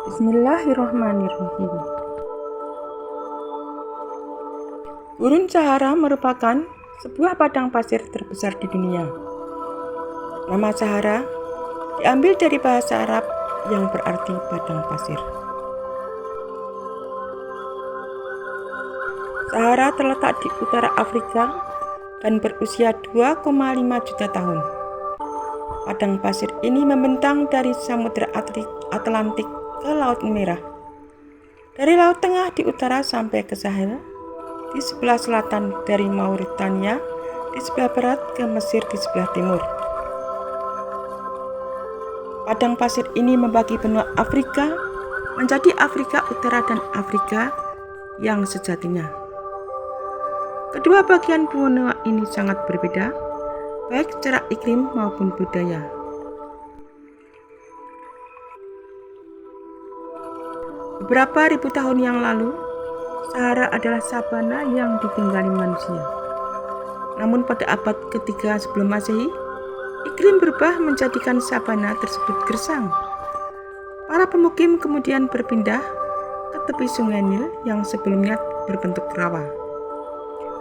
Bismillahirrahmanirrahim. Gurun Sahara merupakan sebuah padang pasir terbesar di dunia. Nama Sahara diambil dari bahasa Arab yang berarti padang pasir. Sahara terletak di utara Afrika dan berusia 2,5 juta tahun. Padang pasir ini membentang dari Samudra Atlantik ke Laut Merah. Dari Laut Tengah di utara sampai ke Sahel, di sebelah selatan dari Mauritania, di sebelah barat ke Mesir di sebelah timur. Padang pasir ini membagi benua Afrika menjadi Afrika Utara dan Afrika yang sejatinya. Kedua bagian benua ini sangat berbeda, baik secara iklim maupun budaya. Beberapa ribu tahun yang lalu, Sahara adalah sabana yang ditinggali manusia. Namun pada abad ketiga sebelum Masehi, iklim berubah menjadikan sabana tersebut gersang. Para pemukim kemudian berpindah ke tepi sungai Nil yang sebelumnya berbentuk rawa.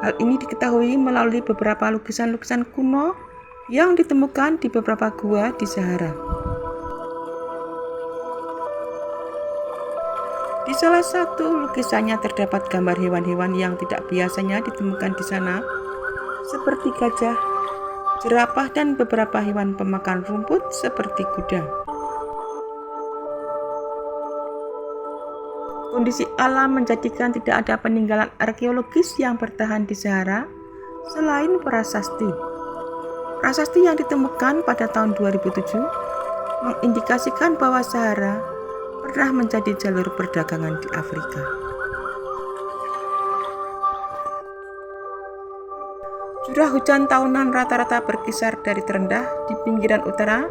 Hal ini diketahui melalui beberapa lukisan-lukisan kuno yang ditemukan di beberapa gua di Sahara. Di salah satu lukisannya terdapat gambar hewan-hewan yang tidak biasanya ditemukan di sana, seperti gajah, jerapah, dan beberapa hewan pemakan rumput seperti kuda. Kondisi alam menjadikan tidak ada peninggalan arkeologis yang bertahan di Sahara selain prasasti. Prasasti yang ditemukan pada tahun 2007 mengindikasikan bahwa Sahara pernah menjadi jalur perdagangan di Afrika. Curah hujan tahunan rata-rata berkisar dari terendah di pinggiran utara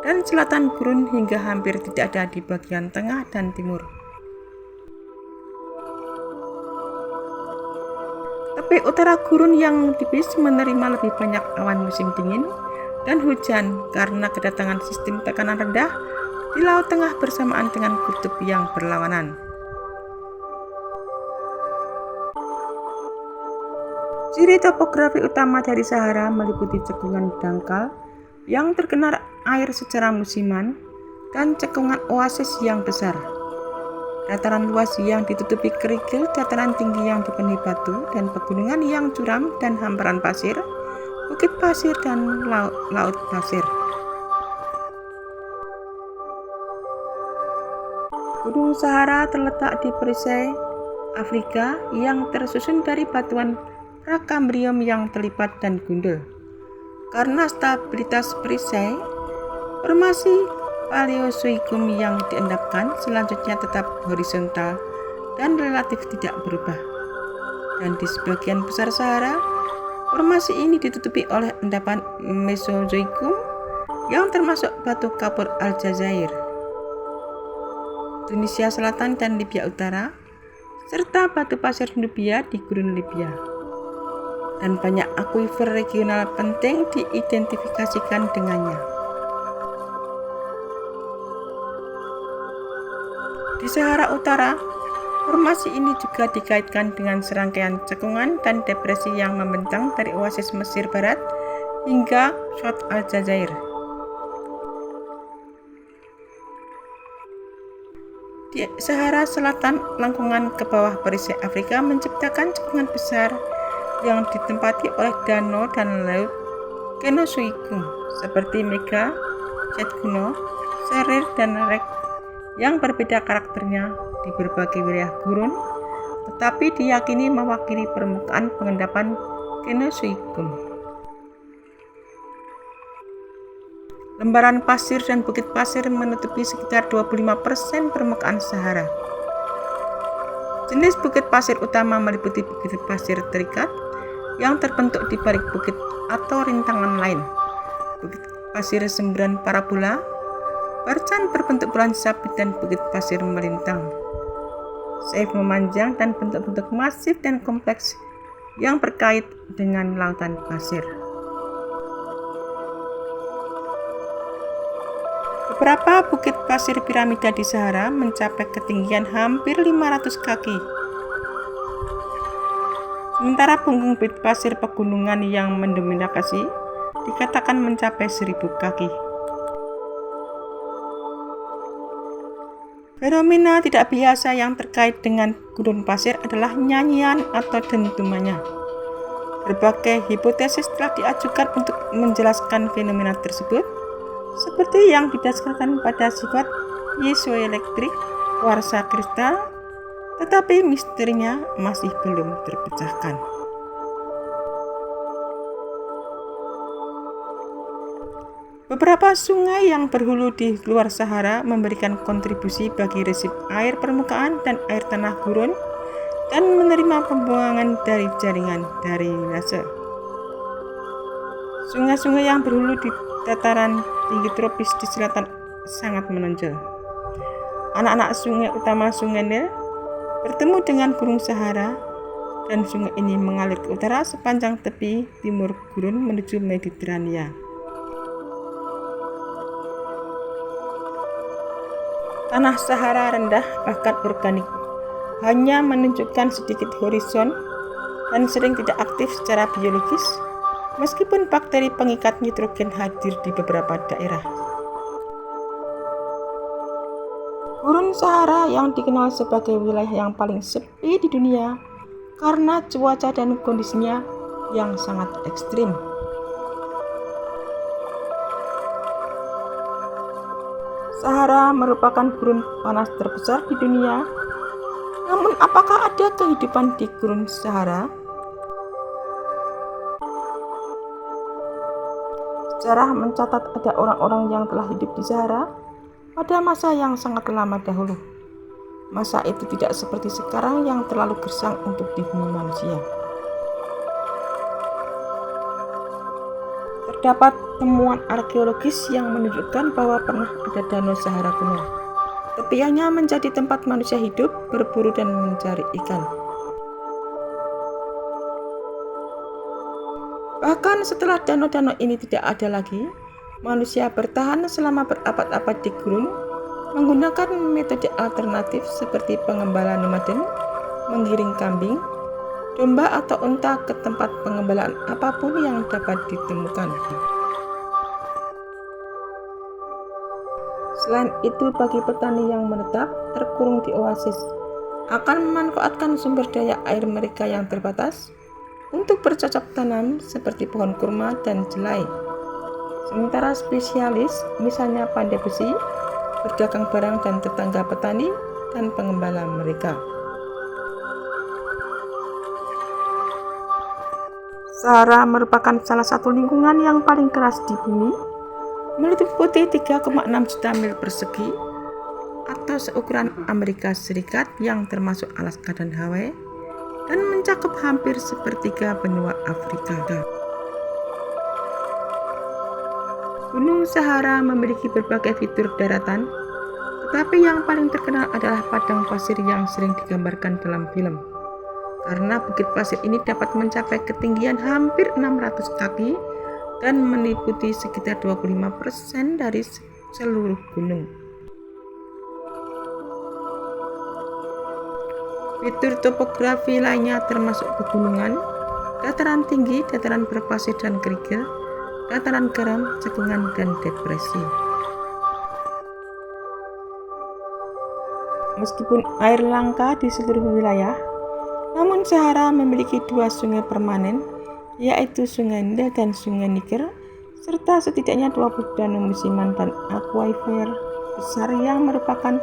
dan selatan gurun hingga hampir tidak ada di bagian tengah dan timur. Tepi utara gurun yang tipis menerima lebih banyak awan musim dingin dan hujan karena kedatangan sistem tekanan rendah di Laut Tengah bersamaan dengan kutub yang berlawanan. Ciri topografi utama dari Sahara meliputi cekungan dangkal yang terkena air secara musiman dan cekungan oasis yang besar. Dataran luas yang ditutupi kerikil, dataran tinggi yang dipenuhi batu, dan pegunungan yang curam dan hamparan pasir, bukit pasir, dan laut pasir. Gunung Sahara terletak di perisai Afrika yang tersusun dari batuan Prakambrium yang terlipat dan gundul. Karena stabilitas perisai, formasi Paleozoikum yang diendapkan selanjutnya tetap horizontal dan relatif tidak berubah. Dan di sebagian besar Sahara, formasi ini ditutupi oleh endapan Mesozoikum yang termasuk batu kapur Aljazair, Tunisia Selatan dan Libya Utara, serta batu pasir Nubia di gurun Libya. Dan banyak akuifer regional penting diidentifikasikan dengannya. Di Sahara Utara, formasi ini juga dikaitkan dengan serangkaian cekungan dan depresi yang membentang dari oasis Mesir Barat hingga South Aljazair. Di Sahara Selatan, lengkungan ke bawah perisai Afrika menciptakan cekungan besar yang ditempati oleh danau dan laut Kenosuikum seperti Mega, Jet Kuno, Serir, dan Rek yang berbeda karakternya di berbagai wilayah gurun, tetapi diyakini mewakili permukaan pengendapan Kenosuikum. Lembaran pasir dan bukit pasir menutupi sekitar 25% permukaan Sahara. Jenis bukit pasir utama meliputi bukit pasir terikat yang terbentuk di balik bukit atau rintangan lain, bukit pasir semburan parabola, barcan berbentuk bulan sabit, dan bukit pasir melintang, saif memanjang, dan bentuk-bentuk masif dan kompleks yang berkait dengan lautan pasir. Beberapa bukit pasir piramida di Sahara mencapai ketinggian hampir 500 kaki. Sementara punggung bukit pasir pegunungan yang mendominasi dikatakan mencapai 1000 kaki. Fenomena tidak biasa yang terkait dengan gurun pasir adalah nyanyian atau dentumannya. Berbagai hipotesis telah diajukan untuk menjelaskan fenomena tersebut, seperti yang didasarkan pada sifat piezoelektrik kuarsa kristal, tetapi misterinya masih belum terpecahkan. Beberapa sungai yang berhulu di luar Sahara memberikan kontribusi bagi resip air permukaan dan air tanah gurun dan menerima pembuangan dari jaringan drainase. Sungai-sungai yang berhulu di dataran tinggi tropis di selatan sangat menonjol. Anak-anak sungai utama Sungai Nil bertemu dengan Gunung Sahara, dan sungai ini mengalir ke utara sepanjang tepi timur gurun menuju Mediterania. Tanah Sahara rendah bahkan organik, hanya menunjukkan sedikit horizon dan sering tidak aktif secara biologis, meskipun bakteri pengikat nitrogen hadir di beberapa daerah. Gurun Sahara yang dikenal sebagai wilayah yang paling sepi di dunia karena cuaca dan kondisinya yang sangat ekstrim. Sahara merupakan gurun panas terbesar di dunia. Namun, apakah ada kehidupan di gurun Sahara? Sejarah mencatat ada orang-orang yang telah hidup di Sahara pada masa yang sangat lama dahulu. Masa itu tidak seperti sekarang yang terlalu gersang untuk dihuni manusia. Terdapat temuan arkeologis yang menunjukkan bahwa pernah ada danau Sahara kuno. Tepiannya menjadi tempat manusia hidup, berburu dan mencari ikan. Bahkan setelah danau-danau ini tidak ada lagi, manusia bertahan selama berabad-abad di gurun menggunakan metode alternatif seperti pengembala nomaden, menggiring kambing, domba atau unta ke tempat pengembalaan apapun yang dapat ditemukan. Selain itu, bagi petani yang menetap terkurung di oasis, akan memanfaatkan sumber daya air mereka yang terbatas untuk bercocok tanam seperti pohon kurma dan jelai. Sementara spesialis, misalnya pandai besi, berdagang barang dan tetangga petani dan pengembala mereka. Sahara merupakan salah satu lingkungan yang paling keras di bumi, meliputi 3,6 juta mil persegi atau seukuran Amerika Serikat yang termasuk Alaska dan Hawaii, dan mencakup hampir sepertiga benua Afrika. Gunung Sahara memiliki berbagai fitur daratan, tetapi yang paling terkenal adalah padang pasir yang sering digambarkan dalam film. Karena bukit pasir ini dapat mencapai ketinggian hampir 600 kaki dan meliputi sekitar 25% dari seluruh gunung. Fitur topografi lainnya termasuk pegunungan, dataran tinggi, dataran berpasir dan kerikil, dataran garam, cekungan, dan depresi. Meskipun air langka di seluruh wilayah, namun Sahara memiliki 2 sungai permanen, yaitu Sungai Nil dan Sungai Niger, serta setidaknya 20 danau musiman dan akuifer besar yang merupakan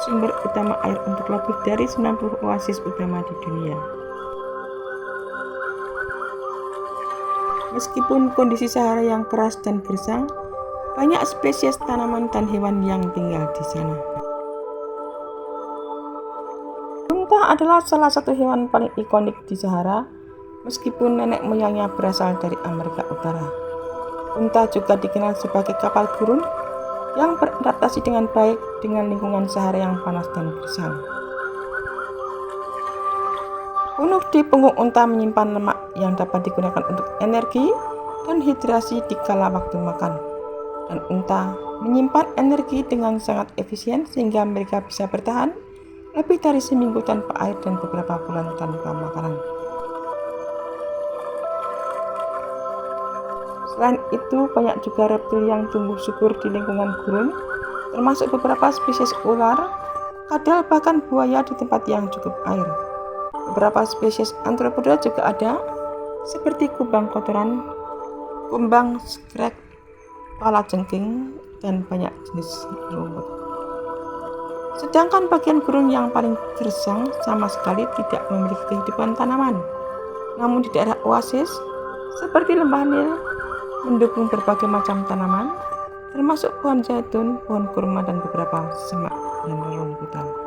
sumber utama air untuk lebih dari 90 oasis utama di dunia. Meskipun kondisi Sahara yang keras dan gersang, banyak spesies tanaman dan hewan yang tinggal di sana. Unta adalah salah satu hewan paling ikonik di Sahara, meskipun nenek moyangnya berasal dari Amerika Utara. Unta juga dikenal sebagai kapal gurun yang beradaptasi dengan baik dengan lingkungan Sahara yang panas dan gersang. Punuk di punggung unta menyimpan lemak yang dapat digunakan untuk energi dan hidrasi di kala waktu makan. dan unta menyimpan energi dengan sangat efisien sehingga mereka bisa bertahan lebih dari seminggu tanpa air dan beberapa bulan tanpa makanan. Selain itu, banyak juga reptil yang tumbuh subur di lingkungan gurun, termasuk beberapa spesies ular, kadal, bahkan buaya di tempat yang cukup air. Beberapa spesies arthropoda juga ada, seperti kumbang kotoran, kumbang skrek, kalajengking, dan banyak jenis rumput. Sedangkan bagian gurun yang paling gersang sama sekali tidak memiliki kehidupan tanaman. Namun di daerah oasis, seperti lembah Nil, mendukung berbagai macam tanaman, termasuk pohon zaitun, pohon kurma, dan beberapa semak dan rerumputan.